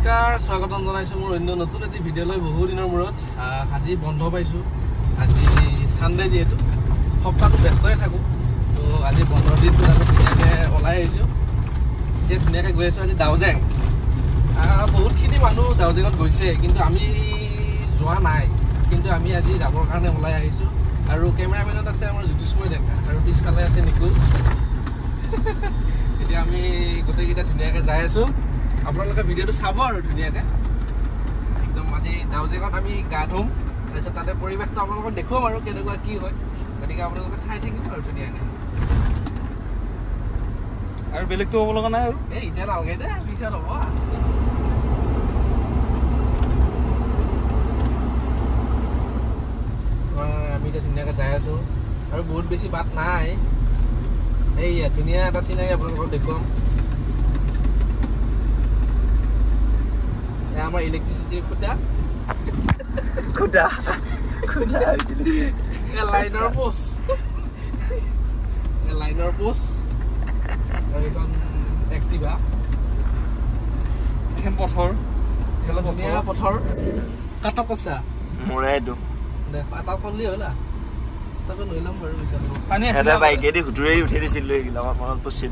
নমস্কাৰ স্বাগতম জনাইছো মোৰ অন্য নতুন এটি ভিডিঅ' লৈ বহু দিনৰ মূৰত আজি বন্ধ পাইছো আজি সানডে যেহেতু সপ্তাহটো ব্যস্তই থাকো তো আজি বন্ধৰ দিনটো আমি ধুনীয়াকৈ ওলাই আহিছো এতিয়া ধুনীয়াকৈ গৈ আছো আজি দাউজেং বহুতখিনি মানুহ দাউজেঙত গৈছে কিন্তু আমি যোৱা নাই কিন্তু আমি আজি যাবৰ কাৰণে ওলাই আহিছো আৰু কেমেৰামেনত আছে আমাৰ জ্যোতিষ্ময় ডেকা আৰু পিছফালে আছে নিকুল এতিয়া আমি গোটেইকেইটা ধুনীয়াকৈ যাই আছো আপোনালোকে ভিডিঅ'টো চাব আৰু ধুনীয়াকৈ একদম আজি দাউজেঙত আমি গা ধুম তাৰপিছত তাতে পৰিৱেশটো আপোনালোকক দেখুৱাম আৰু কেনেকুৱা কি হয় গতিকে আপোনালোকে চাই থাকিব আৰু ধুনীয়াকৈ আৰু বেলেগটো হ'ব লগা নাই আৰু এই এতিয়া নালাগে দে পিছত হ'ব আমি এতিয়া ধুনীয়াকৈ যাই আছো আৰু বহুত বেছি বাট নাই এইয়া ধুনীয়া এটা চিনাৰী আপোনালোকক দেখুৱাম আমাৰ ইলেক্ট্ৰিচিটিৰ খুঁটা লাইনৰ পোষ্ট আৰু এইখন এক্টিভা এখন পথৰ ধুনীয়া পথৰ কাটা কচা মোৰে এইটো এটা কলি হ'লা তাকে লৈ ল'ম বাৰু পানী এটা বাইকেদি হুতুৰেই উঠি দিছিলোঁ এইগিলা মনত পৰিছে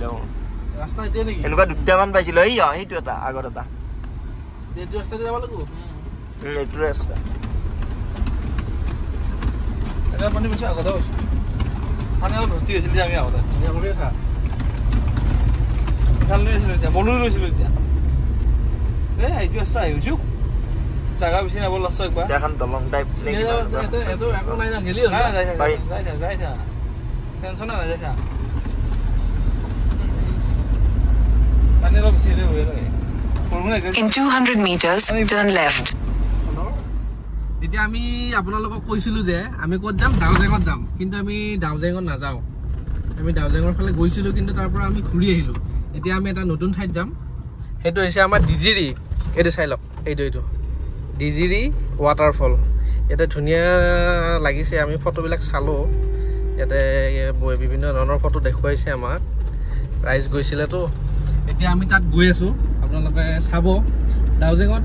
ৰাস্তা এতিয়া নেকি এনেকুৱা দুটামান পাইছিলোঁ এই সেইটো এটা আগত এটা এইটো ৰাস্তাতে যাব লাগিব এইটো ৰাস্তা এটা পানী পিছত আগতে হৈছোঁ পানী অলপ ভৰ্তি হৈছিল যে আমি আগতে ভাল লৈ আছিলোঁ এতিয়া বলো লৈছিলোঁ এতিয়া এই এইটো ৰাস্তা আহিছোঁ জাগা বেছি নাব লাষ্ট একবাৰ এখন দলং টাইপ একো নাই না গেলি যাইছা টেনশ্যন নাই যাইছা পানী অলপ বেছি হৈ লাগে In 200 meters, turn left. এতিয়া আমি আপোনালোকক কৈছিলোঁ যে আমি ক'ত যাম দাউজেঙত যাম কিন্তু আমি দাউজেঙত নাযাওঁ আমি দাউজেঙৰ ফালে গৈছিলোঁ কিন্তু তাৰ পৰা আমি ঘূৰি আহিলোঁ এতিয়া আমি এটা নতুন ঠাইত যাম সেইটো হৈছে আমাৰ ডিজিৰি এইটো চাই লওক এইটো ডিজিৰি ৱাটাৰফল ইয়াতে ধুনীয়া লাগিছে আমি ফটোবিলাক চালোঁ ইয়াতে বিভিন্ন ধৰণৰ ফটো দেখুৱাইছে আমাক ৰাইজ গৈছিলেতো এতিয়া আমি তাত গৈ আছোঁ আপোনালোকে চাব দাউজেঙত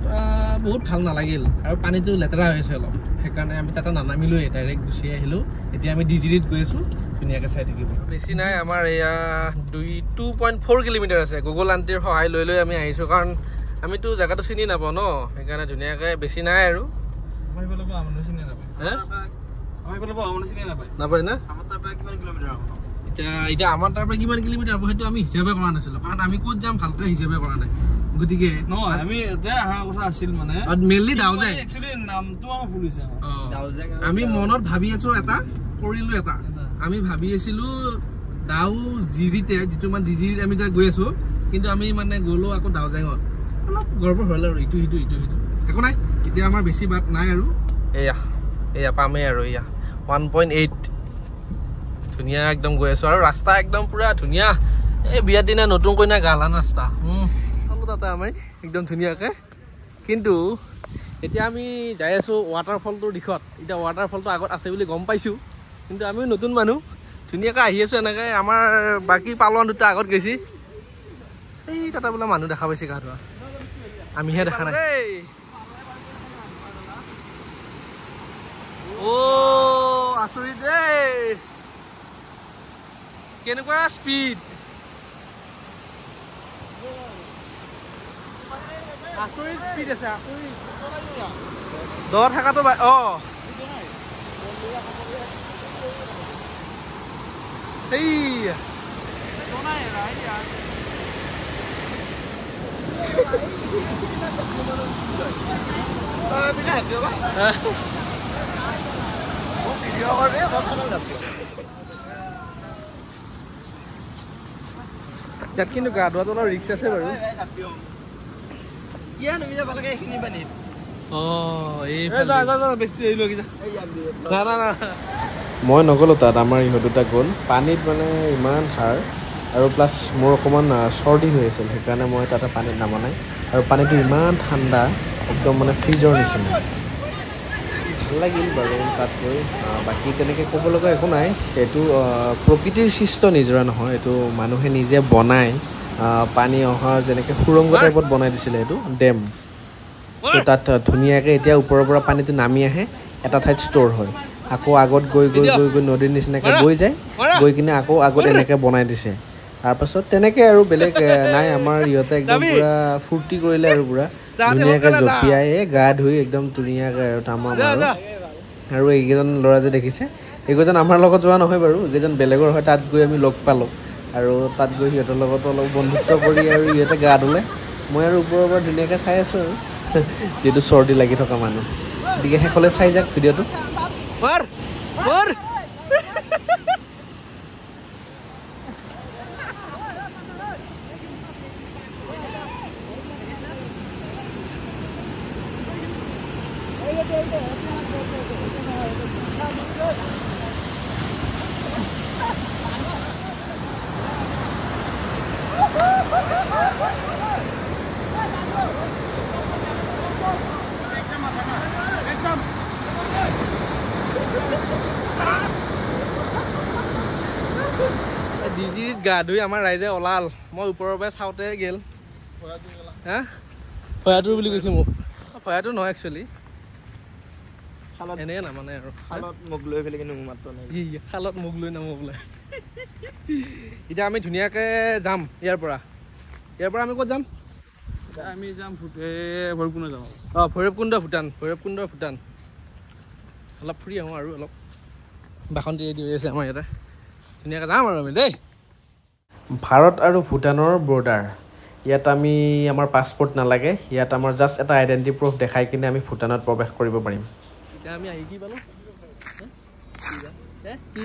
বহুত ভাল নালাগিল আৰু পানীটো লেতেৰা হৈ আছে অলপ সেইকাৰণে আমি তাতে নানামিলোঁৱেই ডাইৰেক্ট গুচি আহিলোঁ এতিয়া আমি ডিজিৰিত গৈ আছোঁ ধুনীয়াকৈ চাই থাকিব বেছি নাই আমাৰ এয়া 2.4 কিলোমিটাৰ আছে গুগল আণ্টিৰ সহায় লৈ লৈ আমি আহিছোঁ কাৰণ আমিতো জেগাটো চিনি নাপাওঁ ন সেইকাৰণে ধুনীয়াকৈ বেছি নাই আৰু নাপায় না এতিয়া আমাৰ তাৰ পৰা কিমান কিলোমিটাৰ হ'ব সেইটো আমি হিচাপে কৰা নাছিলোঁ কাৰণ আমি ক'ত যাম ভালকৈ হিচাপে কৰা নাই গতিকে নহয় আমি এতিয়া অহা কথা আছিল মানে মেইনলি দাউজেং একচুৱেলি নামটো আমাৰ ভুল হৈছে আমি মনত ভাবি আছোঁ এটা কৰিলোঁ এটা আমি ভাবি আছিলোঁ দাউজিৰিতে যিটো মানে ডিজিৰিত আমি এতিয়া গৈ আছোঁ কিন্তু আমি মানে গ'লোঁ আকৌ দাউজেঙত অলপ গৰ্বৰ হ'ল আৰু ইটো একো নাই এতিয়া আমাৰ বেছি বাট নাই আৰু এয়া পামেই আৰু এয়া 1.8 ধুনীয়া একদম গৈ আছোঁ আৰু ৰাস্তা একদম পুৰা ধুনীয়া এই বিয়াৰ দিনা নতুন কইনা গালান ৰাস্তা চালোঁ তাতে আমি একদম ধুনীয়াকৈ কিন্তু এতিয়া আমি যাই আছোঁ ৱাটাৰফলটোৰ দিশত এতিয়া ৱাটাৰফলটো আগত আছে বুলি গম পাইছোঁ কিন্তু আমিও নতুন মানুহ ধুনীয়াকৈ আহি আছোঁ এনেকৈ আমাৰ বাকী পালোৱান দুটা আগত গৈছে এই তাতে বোলে মানুহ দেখা পাইছে গা ধোৱা আমিহে দেখা নাই আচৰিত দেই কেনেকুৱা স্পীড আচৰিত স্পীড আছে দ থকাটো ইয়াত কিন্তু গা ধোৱাটো অলপ ৰিক্স আছে বাৰু মই নগ'লোঁ তাত আমাৰ ইহঁত দুটা গ'ল পানীত মানে ইমান সাৰ আৰু প্লাছ মোৰ অকণমান চৰ্দি হৈ আছিল সেইকাৰণে মই তাতে পানীত নামা নাই আৰু পানীটো ইমান ঠাণ্ডা একদম মানে ফ্ৰিজৰ নিচিনা ভাল লাগিল বাৰু তাত গৈ বাকী তেনেকৈ ক'ব লগা একো নাই সেইটো প্ৰকৃতিৰ সৃষ্ট নিজৰা নহয় এইটো মানুহে নিজে বনাই পানী অহাৰ যেনেকৈ সুৰংগ টাইপত বনাই দিছিলে এইটো ডেম তো তাত ধুনীয়াকৈ এতিয়া ওপৰৰ পৰা পানীটো নামি আহে এটা ঠাইত ষ্ট'ৰ হয় আকৌ আগত গৈ গৈ গৈ গৈ নদীৰ নিচিনাকৈ বৈ যায় গৈ কিনে আকৌ আগত এনেকৈ বনাই দিছে তাৰপাছত তেনেকৈ আৰু বেলেগ নাই আমাৰ ইহঁতে একদম পূৰা ফূৰ্তি কৰিলে আৰু পূৰা ধুনীয়াকৈ জঁপিয়াই গা ধুই একদম ধুনীয়াকৈ আৰু তামাম আৰু এইকেইজন ল'ৰা যে দেখিছে এইকেইজন আমাৰ লগত যোৱা নহয় বাৰু এইকেইজন বেলেগৰ হয় তাত গৈ আমি লগ পালোঁ আৰু তাত গৈ সিহঁতৰ লগতো অলপ বন্ধুত্ব কৰি আৰু ইহঁতে গা ধুলে মই আৰু ওপৰৰ পৰা ধুনীয়াকৈ চাই আছোঁ আৰু যিহেতু চৰ্দি লাগি থকা মানুহ গতিকে শেষলৈ চাই যাওক ভিডিঅ'টো ডিজিত গা ধুই আমাৰ ৰাইজে ওলাল মই ওপৰৰ পৰা চাওঁতে গেল হা ফয়াটোৰ বুলি কৈছে মোক ফয়াটো নহয় একচুৱেলি এনেই নামানে আৰু খালত মোক লৈ পেলাই কিন্তু মাত্ৰ নাই খালত মোক লৈ নামো বোলে এতিয়া আমি ধুনীয়াকৈ যাম ইয়াৰ পৰা আমি ক'ত যাম আমি যাম ভৈৰৱকুণ্ড যাম ভৈৰৱকুণ্ড ভূটান অলপ ফুৰি আহোঁ আৰু অলপ বাসন্তী ৰেডি হৈ আছে আমাৰ ইয়াতে ধুনীয়াকৈ যাম আৰু আমি দেই ভাৰত আৰু ভূটানৰ বৰ্ডাৰ ইয়াত আমি আমাৰ পাছপৰ্ট নালাগে ইয়াত আমাৰ জাষ্ট এটা আইডেণ্টি প্ৰুফ দেখাই কিনে আমি ভূটানত প্ৰৱেশ কৰিব পাৰিম এতিয়া আমি আহি কি পালোঁ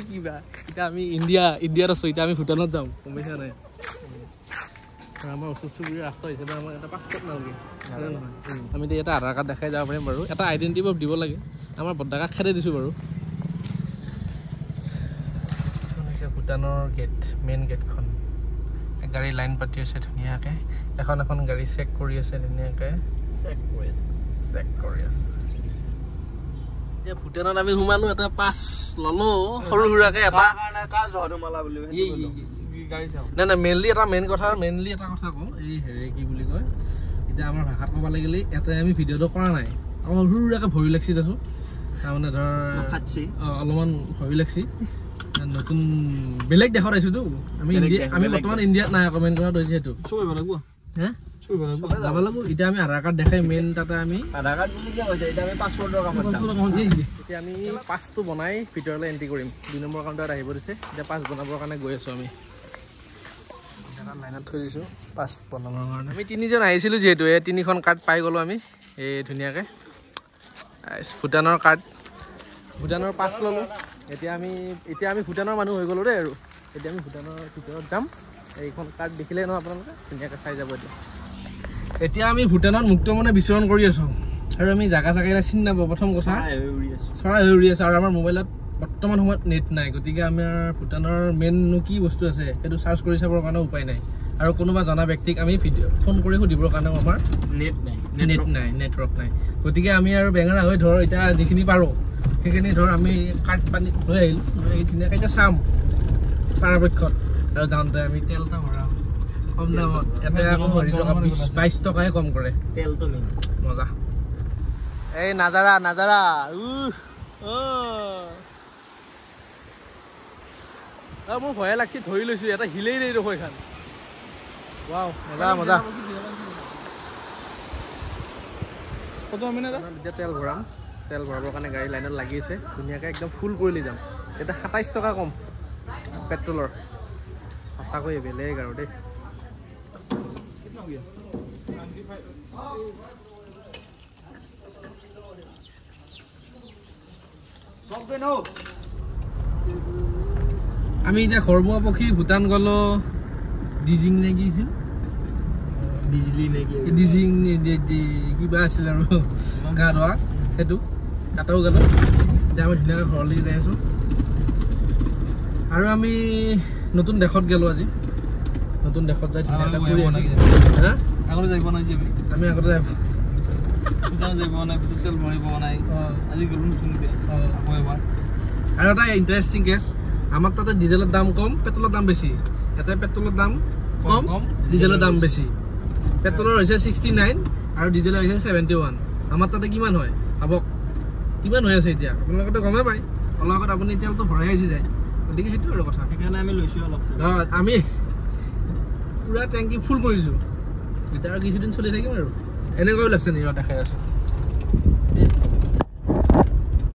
কিবা এতিয়া আমি ইণ্ডিয়াত আছোঁ এতিয়া আমি ভূটানত যাওঁ গম পাইছা নাই আমাৰ ওচৰ চুবুৰীয়া ৰাস্তা হিচাপে আমাৰ এটা পাছপৰ্ট নালাগে নহয় আমি এতিয়া এটা আধাৰ কাৰ্ড দেখাই যাব পাৰিম বাৰু এটা আইডেণ্টি প্ৰুফ দিব লাগে আমাৰ ভোটাৰ কাৰ্ড খেদাই দিছোঁ বাৰু ভূটানৰ গেট মেইন গেটখন গাড়ী লাইন পাতি আছে ধুনীয়াকৈ এখন গাড়ী চেক কৰি আছে ধুনীয়াকৈ চেক কৰি আছে এতিয়া ভূটানত আমি সোমালোঁ এটা পাছ ল'লোঁ সৰু সুৰাকৈ এটা নাই মেইনলি এটা কথা কওঁ এই হেৰি কি বুলি কয় এতিয়া আমাৰ ভাষাত ক'ব লাগিলে এটাই আমি ভিডিঅ'টো কৰা নাই অলপ সৰু সুৰাকৈ ভয় লাগছি দেচোন তাৰমানে ধৰ অলপমান ভয় লাগছি নতুন বেলেগ দেশত আহিছোঁতো আমি বৰ্তমান ইণ্ডিয়াত নাই কমেণ্ট কৰাত হৈছে সেইটো যাব লাগিব এতিয়া আমি আধাৰ কাৰ্ড দেখাই মেইন তাতে আমি আধাৰ কাৰ্ড বুলি এতিয়া আমি পাছপৰ্টৰ কামত এতিয়া আমি পাছটো বনাই ভিতৰলৈ এণ্ট্ৰি কৰিম 2 নম্বৰ কাউণ্টাৰত আহিব দিছে এতিয়া পাছ বনাবৰ কাৰণে গৈ আছোঁ আমি লাইনত থৈ দিছোঁ পাছ বনাবৰ কাৰণে আমি 3জন আহিছিলোঁ যিহেতু এই 3খন কাৰ্ড পাই গ'লোঁ আমি এই ধুনীয়াকৈ ভূটানৰ কাৰ্ড ভূটানৰ পাছ ল'লোঁ এতিয়া আমি ভূটানৰ মানুহ হৈ গ'লোঁ দেই আৰু এতিয়া আমি ভূটানৰ ভিতৰত যাম এইখন কাৰ্ড দেখিলে নহয় আপোনালোকে ধুনীয়াকৈ চাই যাব এতিয়া আমি ভূটানত মুক্ত মনে বিচৰণ কৰি আছোঁ আৰু আমি জাগা চাগা চিনি নাপাওঁ প্ৰথম কথা চৰাই হৈ উৰি আছোঁ আৰু আমাৰ মোবাইলত বৰ্তমান সময়ত নেট নাই গতিকে আমাৰ ভূটানৰ মেইননো কি বস্তু আছে সেইটো চাৰ্চ কৰি চাবৰ কাৰণে উপায় নাই আৰু কোনোবা জনা ব্যক্তিক আমি ফোন কৰি সুধিবৰ কাৰণেও আমাৰ নেটৱৰ্ক নাই গতিকে আমি আৰু বেঙেনা হৈ ধৰ এতিয়া যিখিনি পাৰোঁ সেইখিনি ধৰ আমি কাৰ্ড পানী লৈ আহিলোঁ এই ধুনীয়াকৈ এতিয়া চাম পৰাপক্ষত আৰু যাওঁতে আমি তেল এটা ভৰাম কম দামত এটা আকৌ 22 টকাহে কম কৰে তেলটো মেইন মজা এই নাজাৰা মোৰ ভয়ে লাগছি ধৰি লৈছোঁ এটা হিলেই দেই দেখো এইখন মজা এতিয়া তেল ভৰাবৰ কাৰণে গাড়ী লাইনত লাগি আছে ধুনীয়াকৈ একদম ফুল কৰি লৈ যাম এতিয়া 27 টকা কম পেট্ৰলৰ সঁচাকৈ বেলেগ আৰু দেই আমি এতিয়া ঘৰমুৱা পক্ষী ভূটান গ'লোঁ ডিজিং নে কি আছিল ডিজিং কিবা আছিল আৰু গা ধোৱা সেইটো তাতেও গ'লোঁ এতিয়া আমি ধুনীয়াকৈ ঘৰলৈকে যাই আছোঁ আৰু আমি নতুন দেশত গ'লোঁ আজি নতুন দেশত যাই ধুনীয়াকৈ ফুৰি আগতে যাব নাই আমি আগতে যাব নাই পিছত তেল ভৰিব নাই আজি গ'লোঁ নতুনকৈ আকৌ এবাৰ আৰু এটা ইণ্টাৰেষ্টিং কেছ আমাৰ তাতে ডিজেলৰ দাম কম পেট্ৰলৰ দাম বেছি ইয়াতে পেট্ৰলৰ দাম কম ডিজেলৰ দাম বেছি পেট্ৰলৰ হৈছে 69 আৰু ডিজেল আহিছে 71 আমাৰ তাতে কিমান হয় ভাবক কিমান হৈ আছে এতিয়া আপোনালোকে গমে পায় অলপ আগত আপুনি তেলটো ভৰাই আহিছে যায় গতিকে সেইটো আৰু কথা সেইকাৰণে আমি লৈছোঁ অলপ আমি পুৰা টেংকি ফুল কৰিছোঁ এতিয়া আৰু কিছুদিন চলি থাকিম আৰু এনেকুৱাও লাগছে নিৰা দেখাই আছোঁ